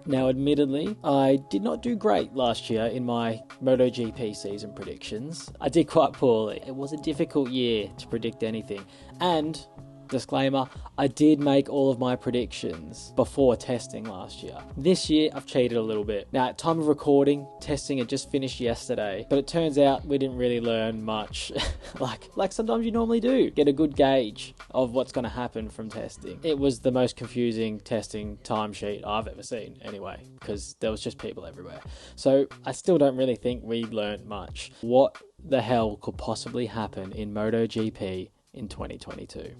Now, admittedly, I did not do great last year in my MotoGP season predictions. I did quite poorly. It was a difficult year to predict anything. And, disclaimer, I did make all of my predictions before testing last year. This year, I've cheated a little bit. Now, at time of recording, testing had just finished yesterday, but it turns out we didn't really learn much, like sometimes you normally do. Get a good gauge of what's going to happen from testing. It was the most confusing testing timesheet I've ever seen, anyway, because there was just people everywhere. So I still don't really think we learned much. What the hell could possibly happen in MotoGP in 2022?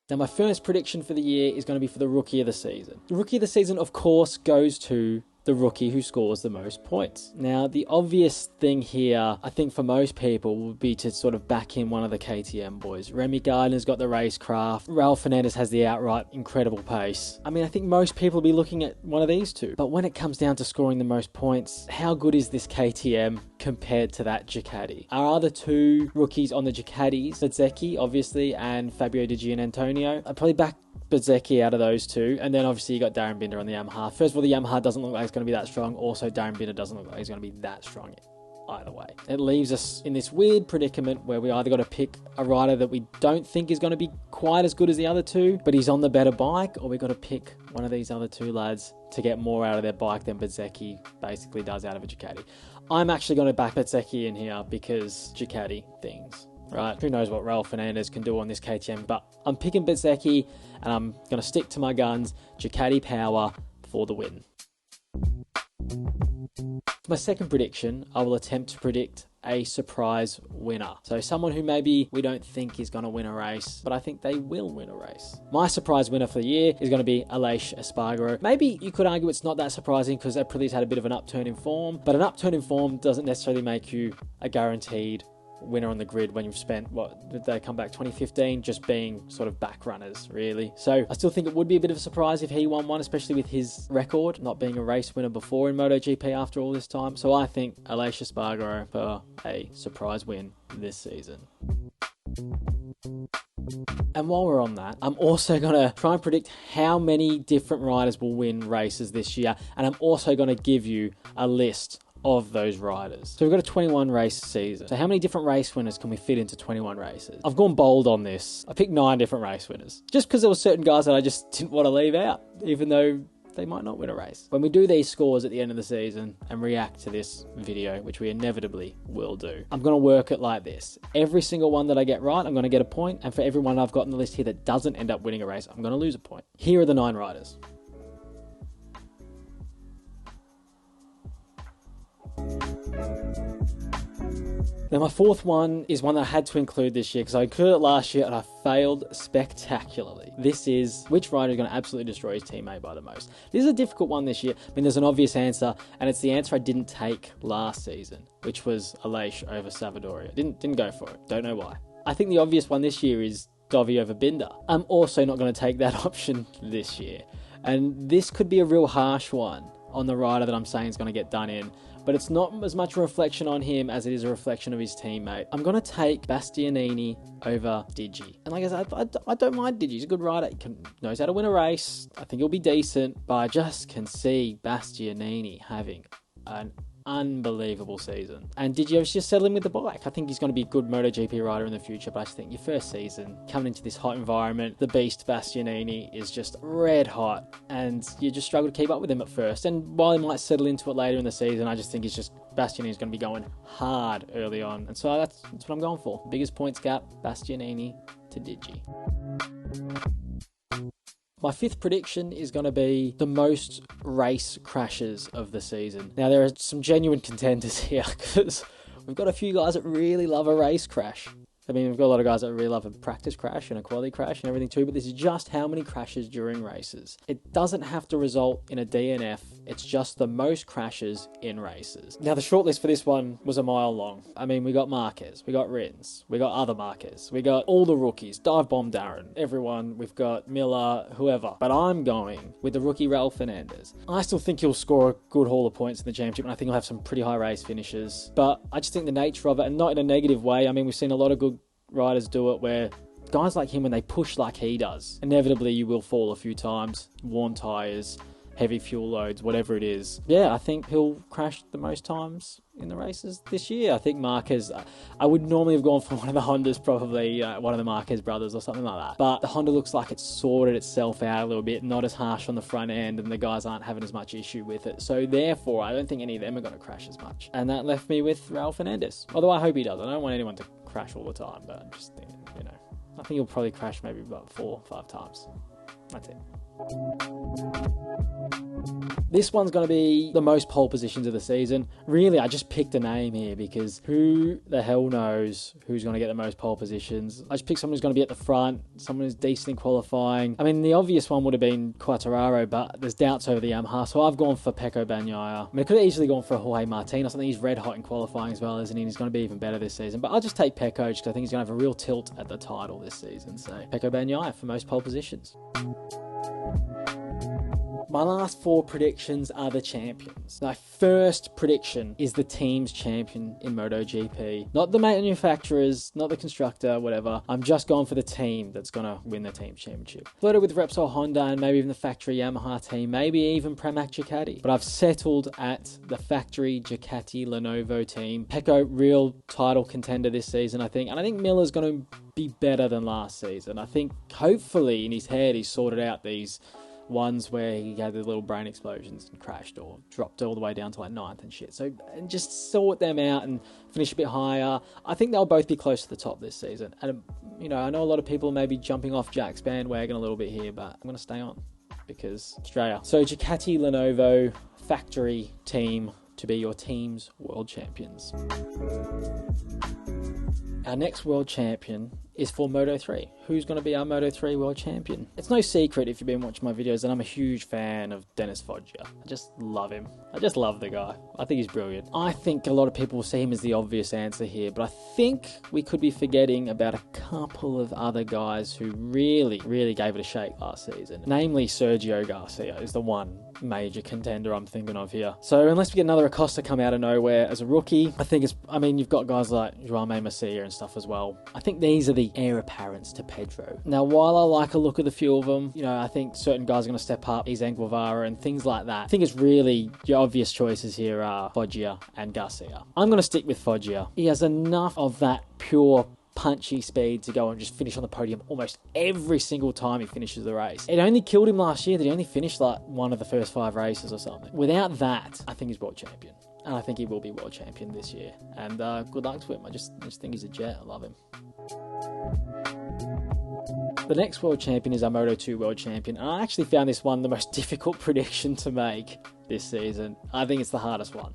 Now, my first prediction for the year is going to be for the Rookie of the Season. The Rookie of the Season, of course, goes to the rookie who scores the most points. Now, the obvious thing here, I think for most people, would be to sort of back in one of the KTM boys. Remy Gardner's got the racecraft. Raul Fernandez has the outright incredible pace. I mean, I think most people will be looking at one of these two. But when it comes down to scoring the most points, how good is this KTM compared to that Ducati? Our other two rookies on the Ducatis, Bezzecchi, obviously, and Fabio Di Giannantonio, I'd probably back Bezzecchi out of those two, and then obviously you got Darren Binder on the Yamaha. First of all, the Yamaha doesn't look like it's going to be that strong. Also, Darren Binder doesn't look like he's going to be that strong either way. It leaves us in this weird predicament where we either got to pick a rider that we don't think is going to be quite as good as the other two, but he's on the better bike, or we got to pick one of these other two lads to get more out of their bike than Bezzecchi basically does out of a Ducati. I'm actually going to back Bezzecchi in here because Ducati things. Right, who knows what Raul Fernandez can do on this KTM, but I'm picking Bezzecchi and I'm going to stick to my guns. Ducati power for the win. For my second prediction, I will attempt to predict a surprise winner. So someone who maybe we don't think is going to win a race, but I think they will win a race. My surprise winner for the year is going to be Aleix Espargaro. Maybe you could argue it's not that surprising because Aprilia's had a bit of an upturn in form, but an upturn in form doesn't necessarily make you a guaranteed winner on the grid when you've spent, what did they come back, 2015, just being sort of back runners, really. So I still think it would be a bit of a surprise if he won one, especially with his record, not being a race winner before in MotoGP after all this time. So I think Aleix Espargaro for a surprise win this season. And while we're on that, I'm also going to try and predict how many different riders will win races this year, and I'm also going to give you a list of those riders. So we've got a 21 race season. So how many different race winners can we fit into 21 races? I've gone bold on this. I picked 9 different race winners just because there were certain guys that I just didn't want to leave out, even though they might not win a race. When we do these scores at the end of the season and react to this video, which we inevitably will do, I'm going to work it like this. Every single one that I get right, I'm going to get a point. And for every one I've got on the list here that doesn't end up winning a race, I'm going to lose a point. Here are the 9 riders. Now, my fourth one is one that I had to include this year because I included it last year and I failed spectacularly. This is which rider is going to absolutely destroy his teammate by the most. This is a difficult one this year. I mean, there's an obvious answer, and it's the answer I didn't take last season, which was Aleix over Savadori. Didn't go for it. Don't know why. I think the obvious one this year is Dovi over Binder. I'm also not going to take that option this year. And this could be a real harsh one on the rider that I'm saying is going to get done in, but it's not as much a reflection on him as it is a reflection of his teammate. I'm going to take Bastianini over Digi. And like I said, I don't mind Digi. He's a good rider. He knows how to win a race. I think he'll be decent, but I just can see Bastianini having an unbelievable season. And Digio's just settling with the bike. I think he's going to be a good MotoGP rider in the future, but I just think your first season, coming into this hot environment, the beast Bastianini is just red hot, and you just struggle to keep up with him at first. And while he might settle into it later in the season, I just think Bastianini's going to be going hard early on. And so that's what I'm going for. Biggest points gap, Bastianini to Digi. My fifth prediction is going to be the most race crashes of the season. Now, there are some genuine contenders here because we've got a few guys that really love a race crash. I mean, we've got a lot of guys that really love a practice crash and a quality crash and everything too, but this is just how many crashes during races. It doesn't have to result in a DNF. It's just the most crashes in races. Now, the shortlist for this one was a mile long. I mean, we got Marquez, we got Rins, we got other Marquez, we got all the rookies, Dive Bomb Darren, everyone, we've got Miller, whoever. But I'm going with the rookie Raul Fernandez. I still think he'll score a good haul of points in the championship, and I think he'll have some pretty high race finishes. But I just think the nature of it, and not in a negative way, I mean, we've seen a lot of good riders do it where guys like him, when they push like he does, inevitably you will fall a few times, worn tyres, heavy fuel loads, whatever it is. Yeah, I think he'll crash the most times in the races this year. I think Marquez, I would normally have gone for one of the Hondas, probably one of the Marquez brothers or something like that. But the Honda looks like it's sorted itself out a little bit, not as harsh on the front end, and the guys aren't having as much issue with it. So therefore, I don't think any of them are going to crash as much. And that left me with Raul Fernandez. Although I hope he does. I don't want anyone to crash all the time, but I'm just thinking, I think he'll probably crash maybe about 4 or 5 times. That's it. This one's going to be the most pole positions of the season. Really, I just picked a name here because who the hell knows who's going to get the most pole positions. I just picked someone who's going to be at the front, someone who's decent in qualifying. I mean, the obvious one would have been Quartararo, but there's doubts over the Yamaha, so I've gone for Pecco Bagnaia. I mean, I could have easily gone for Jorge Martin or something. He's red hot in qualifying as well, isn't he? He's going to be even better this season. But I'll just take Pecco because I think he's going to have a real tilt at the title this season. So Pecco Bagnaia for most pole positions. My last 4 predictions are the champions. My first prediction is the team's champion in MotoGP. Not the manufacturers, not the constructor, whatever. I'm just going for the team that's going to win the team championship. Flirted with Repsol Honda and maybe even the factory Yamaha team, maybe even Pramac Ducati. But I've settled at the factory Ducati Lenovo team. Pecco, real title contender this season, I think. And I think Miller's going to be better than last season. I think hopefully in his head he's sorted out these ones where he had the little brain explosions and crashed or dropped all the way down to like 9th and shit. So and just sort them out and finish a bit higher. I think they'll both be close to the top this season. And, I know a lot of people may be jumping off Jack's bandwagon a little bit here, but I'm going to stay on because Australia. So Ducati Lenovo factory team to be your team's world champions. Our next world champion is for Moto3. Who's going to be our Moto3 world champion? It's no secret if you've been watching my videos that I'm a huge fan of Dennis Foggia. I just love him. I just love the guy. I think he's brilliant. I think a lot of people will see him as the obvious answer here, but I think we could be forgetting about a couple of other guys who really, really gave it a shake last season. Namely, Sergio Garcia is the one major contender I'm thinking of here. So unless we get another Acosta come out of nowhere as a rookie, I think you've got guys like Joao Macia and stuff as well. I think these are the heir apparents to Pedro. Now, while I like a look at the few of them, I think certain guys are going to step up, Izan Guevara and things like that. I think it's really, your obvious choices here are Foggia and Garcia. I'm going to stick with Foggia. He has enough of that pure punchy speed to go and just finish on the podium almost every single time he finishes the race. It only killed him last year that he only finished like one of the first 5 races or something. Without that, I think he's world champion. And I think he will be world champion this year. And good luck to him. I just think he's a jet. I love him. The next world champion is our Moto2 world champion. And I actually found this one the most difficult prediction to make this season. I think it's the hardest one.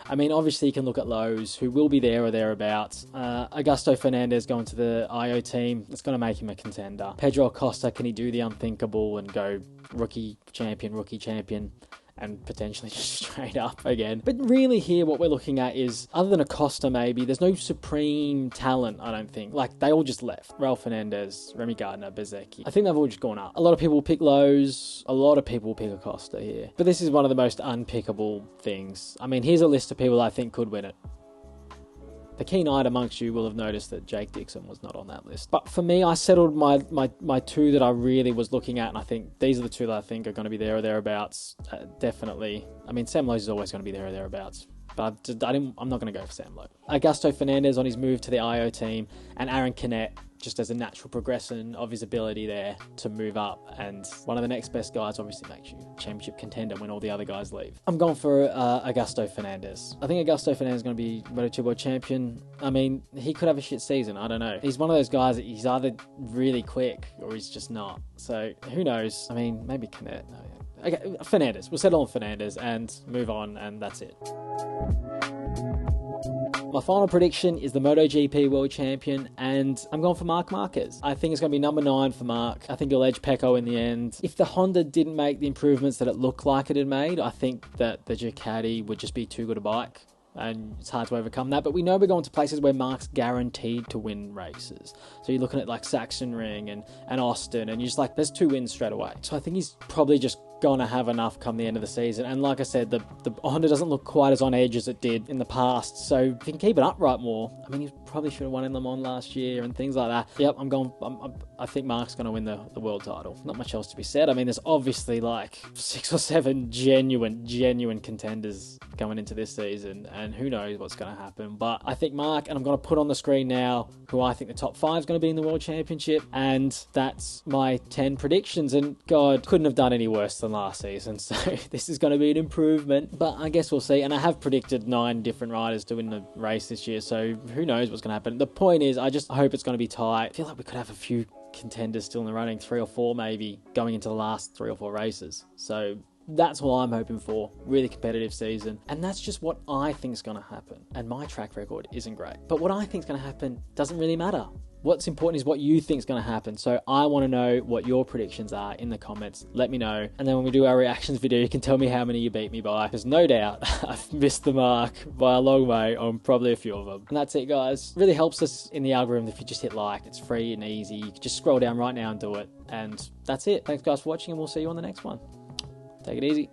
I mean, obviously you can look at Lowe's, who will be there or thereabouts. Augusto Fernandez going to the IO team. It's going to make him a contender. Pedro Acosta, can he do the unthinkable and go rookie champion, and potentially just straight up again? But really here what we're looking at is, other than Acosta maybe, there's no supreme talent, I don't think. Like, they all just left. Raul Fernandez, Remy Gardner, Bezzecchi. I think they've all just gone up. A lot of people will pick Lowe's. A lot of people will pick Acosta here. But this is one of the most unpickable things. I mean, here's a list of people I think could win it. The keen-eyed amongst you will have noticed that Jake Dixon was not on that list. But for me, I settled my 2 that I really was looking at, and I think these are the 2 that I think are going to be there or thereabouts. Definitely. I mean, Sam Lowe's is always going to be there or thereabouts. But I'm not going to go for Sam Lowe. Augusto Fernandez on his move to the IO team, and Aaron Canet just as a natural progression of his ability there to move up. And one of the next best guys obviously makes you championship contender when all the other guys leave. I'm going for Augusto Fernandez. I think Augusto Fernandez is going to be Moto2 World Champion. I mean, he could have a shit season. I don't know. He's one of those guys that he's either really quick or he's just not. So who knows? I mean, maybe Canet. No, yeah. Okay, Fernandez. We'll settle on Fernandez and move on, and that's it. My final prediction is the MotoGP World Champion, and I'm going for Marc Marquez. I think it's going to be number 9 for Marc. I think he'll edge Pecco in the end. If the Honda didn't make the improvements that it looked like it had made, I think that the Ducati would just be too good a bike, and it's hard to overcome that. But we know we're going to places where Marc's guaranteed to win races. So you're looking at like Sachsenring and Austin, and you're just like, there's 2 wins straight away. So I think he's probably just going to have enough come the end of the season. And like I said, the Honda doesn't look quite as on edge as it did in the past. So if he can keep it upright more, I mean, he's probably should have won in Le Mans last year and things like that. Yep, I think Mark's going to win the world title. Not much else to be said. I mean, there's obviously like 6 or 7 genuine contenders going into this season, and who knows what's going to happen. But I think Mark, and I'm going to put on the screen now who I think the top 5 is going to be in the World Championship, and that's my 10 predictions. And God, couldn't have done any worse than last season, so this is going to be an improvement, but I guess we'll see. And I have predicted 9 different riders to win the race this year, so who knows what's going to happen. The point is, I just hope it's going to be tight. I feel like we could have a few contenders still in the running, 3 or 4 maybe, going into the last 3 or 4 races. So that's what I'm hoping for. Really competitive season. And that's just what I think is going to happen. And my track record isn't great. But what I think is going to happen doesn't really matter. What's important is what you think is going to happen. So I want to know what your predictions are in the comments. Let me know. And then when we do our reactions video, you can tell me how many you beat me by. Because no doubt I've missed the mark by a long way on probably a few of them. And that's it, guys. Really helps us in the algorithm if you just hit like. It's free and easy. You can just scroll down right now and do it. And that's it. Thanks, guys, for watching, and we'll see you on the next one. Take it easy.